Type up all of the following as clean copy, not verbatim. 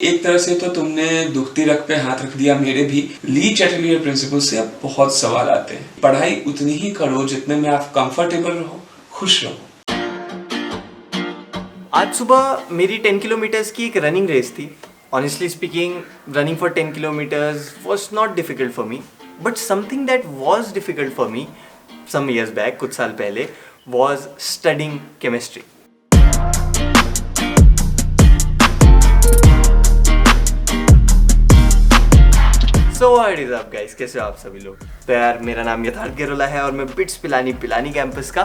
एक तरह से तो तुमने दुखती रग पे हाथ रख दिया मेरे भी। ली चैटलियर प्रिंसिपल से अब बहुत सवाल आते हैं। पढ़ाई उतनी ही करो जितने में आप कंफर्टेबल रहो, खुश रहो। आज सुबह मेरी 10 किलोमीटर्स की एक रनिंग रेस थी। Honestly speaking, running for 10 kilometres was not difficult for me, but something that was difficult for me some years back, कुछ साल पहले, was studying chemistry. So what is up guys, कैसे हो आप सभी लोग? तो यार, मेरा नाम यथार्थ गेरोला है और मैं बिट्स पिलानी कैंपस का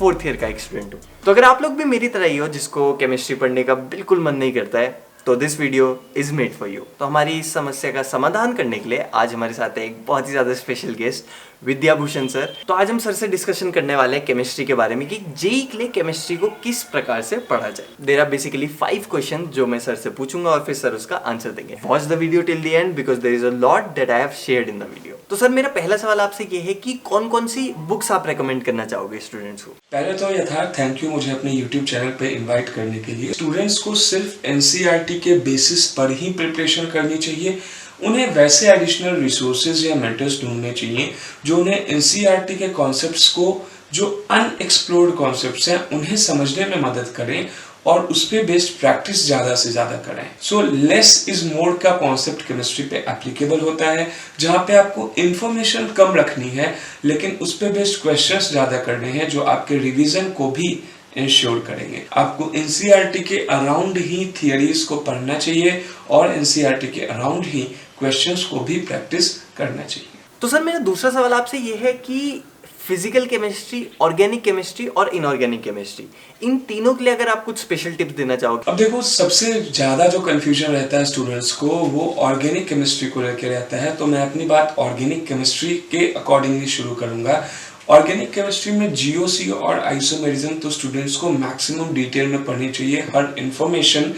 4th ईयर का एक स्टूडेंट हूँ। तो अगर आप लोग भी मेरी तरह ही हो जिसको केमिस्ट्री पढ़ने का बिल्कुल मन नहीं करता है, तो this video is made for you. तो हमारी इस समस्या का समाधान करने के लिए आज हमारे साथ है एक बहुत ही ज्यादा स्पेशल गेस्ट, विद्याभूषण सर। तो आज हम सर से डिस्कशन करने वाले हैं केमिस्ट्री के बारे में कि जेईई के लिए केमिस्ट्री को किस प्रकार से पढ़ा जाए। देयर आर बेसिकली 5 क्वेश्चन जो मैं सर से पूछूंगा और फिर सर उसका आंसर देंगे। Watch the video till the end because there is a lot that I have shared in the video. तो सर, मेरा पहला सवाल आपसे ये है कि कौन कौन सी बुक्स आप रेकमेंड करना चाहोगे स्टूडेंट्स को? पहले तो यथार्थ थैंक यू मुझे अपने YouTube चैनल पे इनवाइट करने के लिए। स्टूडेंट्स को सिर्फ एनसीईआरटी के बेसिस पर ही प्रिपरेशन करनी चाहिए। उन्हें वैसे एडिशनल रिसोर्सेज या मेंटर्स ढूंढने चाहिए जो उन्हें एनसीईआरटी के कॉन्सेप्ट्स को, जो अनएक्सप्लोर्ड कॉन्सेप्ट्स हैं, उन्हें समझने में मदद करें और उस पे बेस्ड प्रैक्टिस ज्यादा से ज्यादा करें। सो लेस इज मोर का कॉन्सेप्ट केमिस्ट्री पे एप्लीकेबल होता है, जहाँ पे आपको इंफॉर्मेशन कम रखनी है लेकिन उस पे बेस्ड क्वेश्चंस ज्यादा करने हैं जो आपके रिवीजन को भी इंश्योर करेंगे। आपको एनसीईआरटी के अराउंड ही थियरीज को पढ़ना चाहिए और एनसीईआरटी के अराउंड ही क्वेश्चंस को भी प्रैक्टिस करना चाहिए। तो सर, मेरा दूसरा सवाल आपसे ये है कि फिजिकल केमिस्ट्री, ऑर्गेनिक केमिस्ट्री और इनऑर्गेनिक केमिस्ट्री, इन तीनों के लिए अगर आप कुछ स्पेशल टिप्स देना चाहोगे? अब देखो, सबसे ज्यादा जो कंफ्यूजन रहता है स्टूडेंट्स को वो ऑर्गेनिक केमिस्ट्री को लेकर रहता है। तो मैं अपनी बात ऑर्गेनिक केमिस्ट्री के अकॉर्डिंगली शुरू करूंगा। ऑर्गेनिक केमिस्ट्री में जीओसी और आइसोमेरिज्म तो स्टूडेंट्स को मैक्सिमम डिटेल में पढ़नी चाहिए। हर information,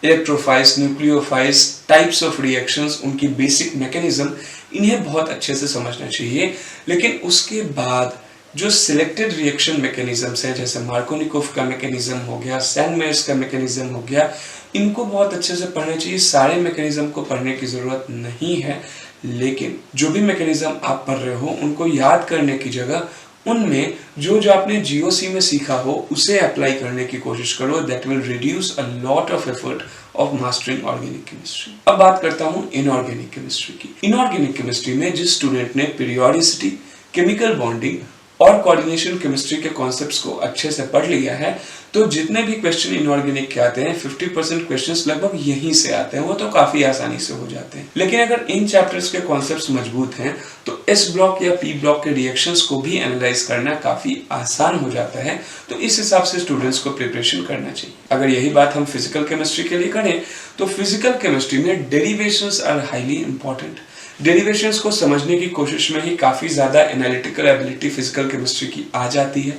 electrophiles, nucleophiles, types of reactions, उनकी बेसिक मैकेनिज्म, इन्हें बहुत अच्छे से समझना चाहिए। लेकिन उसके बाद जो सिलेक्टेड रिएक्शन मैकेनिज्म्स हैं, जैसे मार्कोनिकोव का मैकेनिज्म हो गया, सैंडमेयर्स का मैकेनिज्म हो गया, इनको बहुत अच्छे से पढ़ना चाहिए। सारे मैकेनिज्म को पढ़ने की जरूरत नहीं है, लेकिन जो भी मैकेनिज्म आप पढ़ रहे हो उनको याद करने की जगह उनमें जो आपने जीओसी में सीखा हो उसे अप्लाई करने की कोशिश करो। That will reduce a lot of effort of mastering organic chemistry. अब बात करता हूँ इनऑर्गेनिक केमिस्ट्री की। इनऑर्गेनिक केमिस्ट्री में जिस स्टूडेंट ने पीरियोडिसिटी, केमिकल बॉन्डिंग और कोऑर्डिनेशन केमिस्ट्री के कॉन्सेप्ट्स को अच्छे से पढ़ लिया है, तो जितने भी क्वेश्चन इनऑर्गेनिक के आते हैं 50% क्वेश्चंस लगभग यहीं से आते हैं। वो तो काफी आसानी से हो जाते हैं। लेकिन अगर इन चैप्टर्स के कॉन्सेप्ट्स मजबूत हैं तो एस ब्लॉक या पी ब्लॉक के रिएक्शंस को भी एनालाइज करना काफी आसान हो जाता है। तो इस हिसाब से स्टूडेंट्स को प्रिपरेशन करना चाहिए। अगर यही बात हम फिजिकल केमिस्ट्री के लिए करें तो फिजिकल केमिस्ट्री में derivations are highly important. Derivations को समझने की कोशिश में ही काफी ज्यादा एनालिटिकल एबिलिटी फिजिकल केमिस्ट्री की आ जाती है।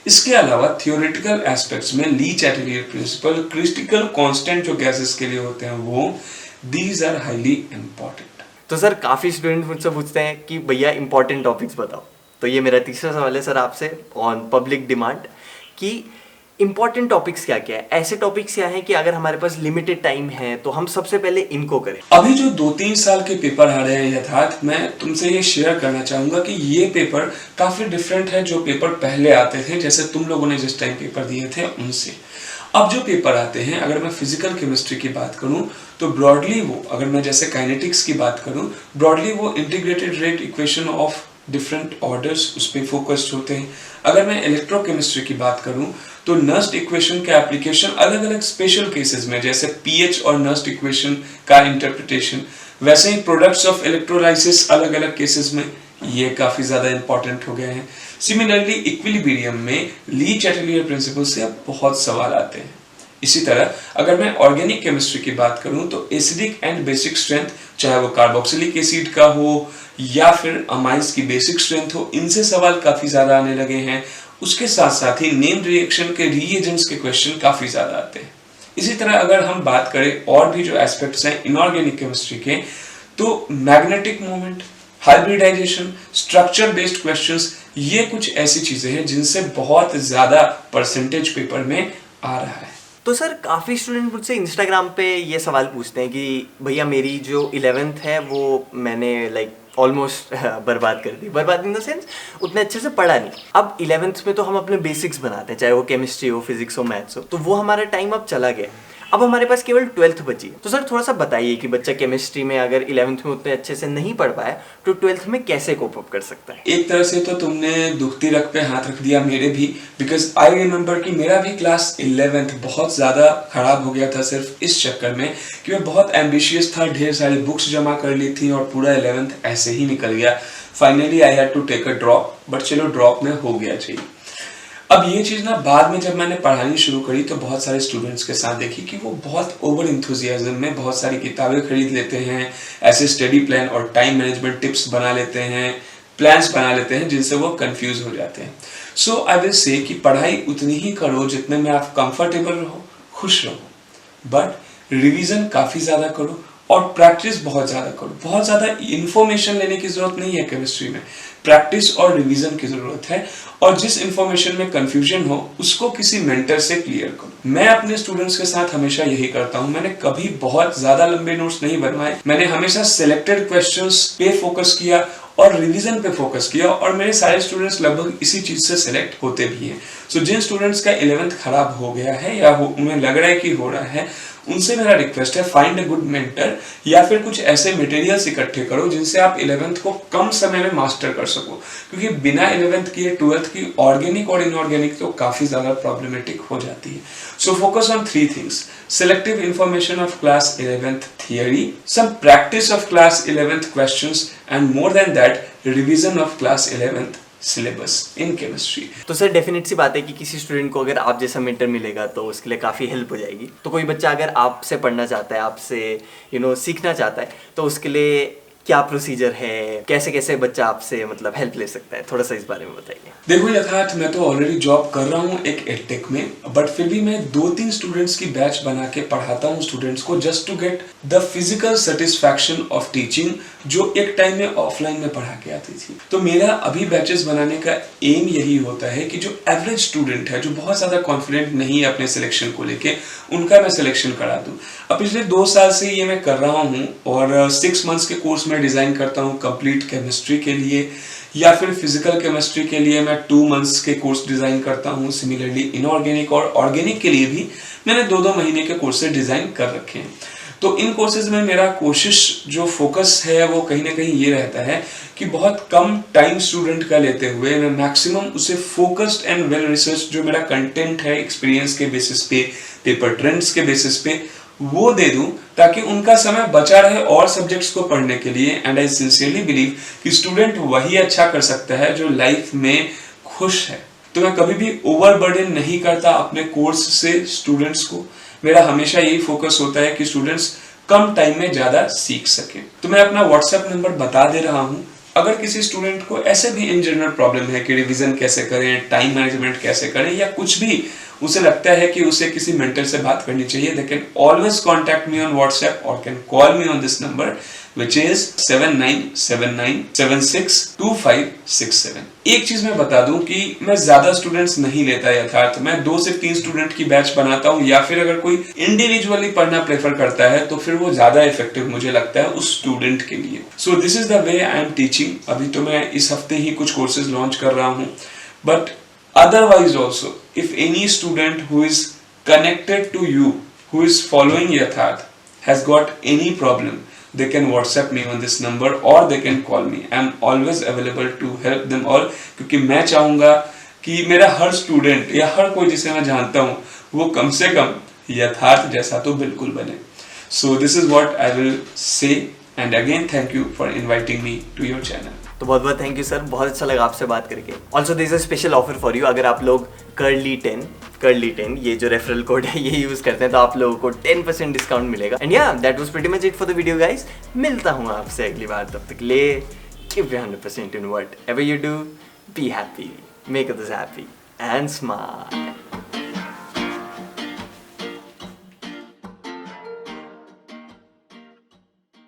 इसके अलावा थियोरेटिकल एस्पेक्ट्स में ली चैटलियर प्रिंसिपल, क्रिटिकल कांस्टेंट जो गैसेस के लिए होते हैं वो, दीज आर हाईली इंपॉर्टेंट। तो सर, काफी स्टूडेंट मुझसे पूछते हैं कि भैया इंपॉर्टेंट टॉपिक्स बताओ। तो ये मेरा तीसरा सवाल है सर आपसे ऑन पब्लिक डिमांड कि इंपॉर्टेंट टॉपिक्स क्या क्या है, ऐसे टॉपिक्स क्या हैं कि अगर हमारे पास लिमिटेड टाइम है तो हम सबसे पहले इनको करें। अभी जो 2-3 साल के पेपर आ रहे हैं यथार्थ, मैं तुमसे ये शेयर करना चाहूंगा कि ये पेपर काफी डिफरेंट है जो पेपर पहले आते थे, जैसे तुम लोगों ने जिस टाइम पेपर दिए थे उनसे। अब जो पेपर आते हैं, अगर मैं फिजिकल केमिस्ट्री की बात करूं तो ब्रॉडली वो, अगर मैं जैसे काइनेटिक्स की बात करूं, ब्रॉडली वो integrated rate equation of different orders उस पर फोकस्ड होते हैं। अगर मैं इलेक्ट्रोकेमिस्ट्री की बात करूं तो नर्स्ट इक्वेशन का एप्लीकेशन अलग अलग स्पेशल केसेस में, जैसे पीएच और नर्स्ट इक्वेशन का इंटरप्रिटेशन, वैसे ही प्रोडक्ट्स ऑफ इलेक्ट्रोलाइसिस अलग अलग केसेस में, ये काफी ज्यादा इंपॉर्टेंट हो गए हैं। सिमिलरली इक्विलिब्रियम में ली चैटलियर प्रिंसिपल से अब बहुत सवाल आते हैं। इसी तरह अगर मैं ऑर्गेनिक केमिस्ट्री की बात करूं तो एसिडिक एंड बेसिक स्ट्रेंथ, चाहे वो कार्बोक्सिलिक एसिड का हो या फिर अमाइंस की बेसिक स्ट्रेंथ हो, इनसे सवाल काफी ज्यादा आने लगे हैं। उसके साथ साथ ही नेम्ड रिएक्शन के रीएजेंट्स के क्वेश्चन काफी ज्यादा आते हैं। इसी तरह अगर हम बात करें और भी जो एस्पेक्ट्स हैं इनऑर्गेनिक केमिस्ट्री के, तो magnetic moment, hybridization, structure based questions, ये कुछ ऐसी चीजें हैं जिनसे बहुत ज्यादा परसेंटेज पेपर में आ रहा है। तो सर काफ़ी स्टूडेंट मुझसे इंस्टाग्राम पे ये सवाल पूछते हैं कि भैया मेरी जो 11th है वो मैंने लाइक ऑलमोस्ट बर्बाद कर दी, बर्बाद इन द सेंस उतने अच्छे से पढ़ा नहीं। अब 11th में तो हम अपने बेसिक्स बनाते हैं, चाहे वो केमिस्ट्री हो, फिजिक्स हो, मैथ्स हो, तो वो हमारा टाइम अब चला गया। अब हमारे पास केवल 12th बची। तो सर थोड़ा सा बताइए कि बच्चा केमिस्ट्री में अगर 11th में उतने अच्छे से नहीं पढ़ पाया तो 12th में कैसे कोप अप कर सकता है? एक तरह से तो तुमने दुखती रग पे हाथ रख दिया मेरे भी, बिकॉज आई रिमेम्बर कि मेरा भी क्लास 11th बहुत ज़्यादा खराब हो गया था सिर्फ इस चक्कर में कि मैं बहुत एम्बिशियस था, ढेर सारी बुक्स जमा कर ली थी और पूरा 11th ऐसे ही निकल गया। Finally I had to take a drop, but चलो ड्रॉप में हो गया चाहिए। अब ये चीज़ ना बाद में जब मैंने पढ़ानी शुरू करी तो बहुत सारे स्टूडेंट्स के साथ देखी कि वो बहुत ओवर इंथुजियाज्म में बहुत सारी किताबें खरीद लेते हैं, ऐसे स्टडी प्लान और टाइम मैनेजमेंट टिप्स बना लेते हैं, प्लान्स बना लेते हैं जिनसे वो कंफ्यूज हो जाते हैं। सो आई विल से कि पढ़ाई उतनी ही करो जितने में आप कंफर्टेबल रहो, खुश रहो, बट रिवीजन काफ़ी ज़्यादा करो और प्रैक्टिस बहुत ज़्यादा करो। बहुत ज़्यादा इन्फॉर्मेशन लेने की ज़रूरत नहीं है केमिस्ट्री में, प्रैक्टिस और रिवीजन की ज़रूरत है। और जिस इन्फॉर्मेशन में कंफ्यूजन हो उसको किसी मेंटर से क्लियर करो। मैं अपने स्टूडेंट्स के साथ हमेशा यही करता हूँ। मैंने कभी बहुत ज़्यादा लंबे नोट्स नहीं बनवाए, मैंने हमेशा सिलेक्टेड क्वेश्चंस पे फोकस किया और रिवीजन पे फोकस किया, और मेरे सारे स्टूडेंट्स लगभग इसी चीज़ से सिलेक्ट होते भी हैं। सो जिन स्टूडेंट्स का 11th खराब हो गया है या उन्हें लग रहा है कि हो रहा है, उनसे मेरा रिक्वेस्ट है फाइंड अ गुड मेंटर या फिर कुछ ऐसे मटेरियल्स इकट्ठे करो जिनसे आप 11th को कम समय में मास्टर कर सको, क्योंकि बिना 11th किए 12th की ऑर्गेनिक और इनऑर्गेनिक तो काफ़ी ज़्यादा प्रॉब्लमेटिक हो जाती है। So focus on 3 things: selective information of class 11th theory, some practice of class 11th questions, and more than that, revision of class 11th syllabus in chemistry. तो sir definite सी बात है कि किसी स्टूडेंट को अगर आप जैसा मेंटर मिलेगा तो उसके लिए काफ़ी हेल्प हो जाएगी। तो कोई बच्चा अगर आपसे पढ़ना चाहता है, आपसे सीखना चाहता है, तो उसके लिए क्या प्रोसीजर है, कैसे कैसे बच्चा आपसे मतलब हेल्प ले सकता है, थोड़ा सा इस बारे में बताइए। देखो यथार्थ, मैं तो ऑलरेडी जॉब कर रहा हूँ एक एडटेक में, बट फिर भी मैं 2-3 स्टूडेंट्स की बैच बना के पढ़ाता हूँ स्टूडेंट्स को, just to get the physical satisfaction of teaching, जो एक टाइम में ऑफलाइन में पढ़ा के आती थी। तो मेरा अभी बैचेस बनाने का एम यही होता है कि जो एवरेज स्टूडेंट है, जो बहुत ज़्यादा कॉन्फिडेंट नहीं है अपने सिलेक्शन को लेके, उनका मैं सिलेक्शन करा दूँ। अब पिछले 2 साल से ये मैं कर रहा हूँ और 6 मंथ्स के कोर्स में डिज़ाइन करता हूँ कंप्लीट केमिस्ट्री के लिए, या फिर फिजिकल केमिस्ट्री के लिए मैं 2 मंथ्स के कोर्स डिज़ाइन करता हूँ। सिमिलरली इनऑर्गेनिक और ऑर्गेनिक के लिए भी मैंने 2-2 महीने के कोर्सेज डिज़ाइन कर रखे हैं। तो इन कोर्सेज में मेरा कोशिश जो फोकस है वो कहीं ना कहीं ये रहता है कि बहुत कम टाइम स्टूडेंट का लेते हुए मैं मैक्सिमम उसे फोकस्ड एंड वेल रिसर्च जो मेरा कंटेंट है एक्सपीरियंस के बेसिस पे, पेपर ट्रेंड्स के बेसिस पे, वो दे दूं ताकि उनका समय बचा रहे और सब्जेक्ट्स को पढ़ने के लिए। एंड आई सिंसियरली बिलीव कि स्टूडेंट वही अच्छा कर सकता है जो लाइफ में खुश है। तो मैं कभी भी ओवरबर्डन नहीं करता अपने कोर्स से स्टूडेंट्स को। मेरा हमेशा यही फोकस होता है कि स्टूडेंट्स कम टाइम में ज़्यादा सीख सकें। तो मैं अपना व्हाट्सएप नंबर बता दे रहा हूँ। अगर किसी स्टूडेंट को ऐसे भी इन जनरल प्रॉब्लम है कि रिवीजन कैसे करें, टाइम मैनेजमेंट कैसे करें, या कुछ भी उसे लगता है कि उसे किसी मेंटर से बात करनी चाहिए, they can always contact me on WhatsApp or can call me on this number which is 7979762567। एक चीज मैं बता दूं कि मैं ज्यादा स्टूडेंट्स नहीं लेता यथार्थ, मैं 2 से 3 स्टूडेंट की बैच बनाता हूं, या फिर अगर कोई इंडिविजुअली पढ़ना प्रेफर करता है तो फिर वो ज्यादा इफेक्टिव मुझे लगता है उस स्टूडेंट के लिए। So this is the way I am teaching. अभी तो मैं इस हफ्ते ही कुछ कोर्सेज लॉन्च कर रहा हूँ, but otherwise also, if any student who is connected to you, who is following Yatharth, has got any problem, they can WhatsApp me on this number or they can call me. I am always available to help them all, क्योंकि मैं चाहूँगा कि मेरा हर student या हर कोई जिसे मैं जानता हूँ वो कम से कम यथार्थ जैसा तो बिल्कुल बने। So this is what I will say, and again thank you for inviting me to your channel. तो बहुत बहुत थैंक यू सर, बहुत अच्छा लगा आपसे बात करके। Also this a special offer for you, अगर आप लोग curly10 ये जो रेफरल कोड है ये यूज करते हैं तो आप लोगों को 10% डिस्काउंट मिलेगा। एंड या that was pretty much it for the video guys. मिलता हूँ आपसे अगली बार, तब तक ले give 100% in whatever you do, be happy, make others happy and smile.